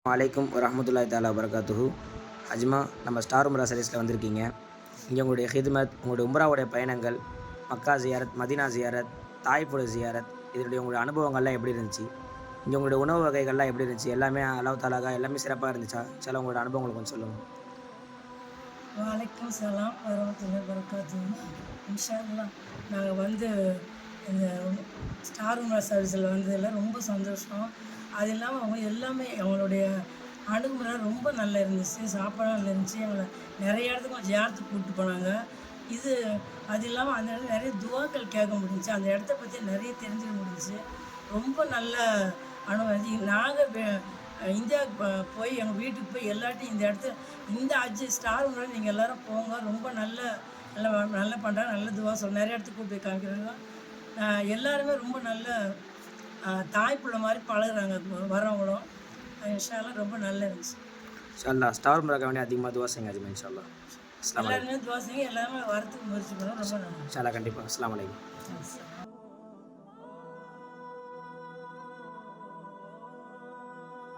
வலைக்கும் வரஹ்மத்துல்லாஹி தஆலா வபரகாத்துஹு. அஜ்மா, நம்ம ஸ்டார் உம்ரா சர்வீஸில் வந்திருக்கீங்க. இங்கே உங்களுடைய ஹித்மத், உங்களுடைய உம்ராவுடைய பயணங்கள், மக்கா ஜியாரத், மதினா ஜியாரத், தாய்ஃபோட ஜியாரத், இதனுடைய உங்களுடைய அனுபவங்கள்லாம் எப்படி இருந்துச்சு? இங்கே உங்களுடைய உணவு வகைகள்லாம் எப்படி இருந்துச்சு? எல்லாமே அல்லாஹ் தாலாக்கா எல்லாமே சிறப்பாக இருந்துச்சா? சில உங்களோட அனுபவங்களை கொஞ்சம் சொல்லுங்கள். வலைக்கம் சலாம் வரமத்துல்லாஹி வபரகாத்துஹு. இன்ஷா அல்லாஹ் நாங்கள் இந்த ஸ்டார் உம்ரா சர்வீஸில் வந்ததில் ரொம்ப சந்தோஷம். அது இல்லாமல் அவங்க எல்லாமே அவங்களுடைய அணுகுமுறை ரொம்ப நல்லா இருந்துச்சு. சாப்பாடும் நல்லா இருந்துச்சு. எங்களை நிறைய இடத்துக்கு ஜியாரத்துக்கு கூப்பிட்டு போனாங்க. அது இல்லாமல் அந்த இடத்துல நிறைய துவாக்கள் கேட்க முடிஞ்சிச்சு. அந்த இடத்த பற்றி நிறைய தெரிஞ்சுக்க முடிஞ்சிச்சு. ரொம்ப நல்ல அனுபவம். நாங்கள் இந்தியாவுக்கு போய் எங்கள் வீட்டுக்கு போய் எல்லாட்டையும் இந்த ஸ்டார் உம்ரா நீங்கள் எல்லோரும் போங்க, ரொம்ப நல்லா பண்ணுறாங்க, நல்ல துவா நிறைய இடத்துக்கு கூப்பிட்டு போய் காமிக்கிறாங்க. எல்லாருமே ரொம்ப நல்ல தாய்ப்புள்ள மாதிரி பழகுறாங்க வரவங்களும். இன்ஷா அல்லாஹ் ரொம்ப நல்லா இருந்துச்சு. இன்ஷா அல்லாஹ் ஸ்டார் உம்ராக்கு வேண்டிய அதிகமாக துவா செய்யுங்க அஜ்மா. இன்ஷா அல்லாஹ் எல்லாருமே துவா செய்யுங்க, எல்லாருமே வரத்துக்கு முயற்சி பண்ணுறோம். ரொம்ப நல்லா இன்ஷா அல்லாஹ் கண்டிப்பாக. அஸ்ஸலாமு அலைக்கும்.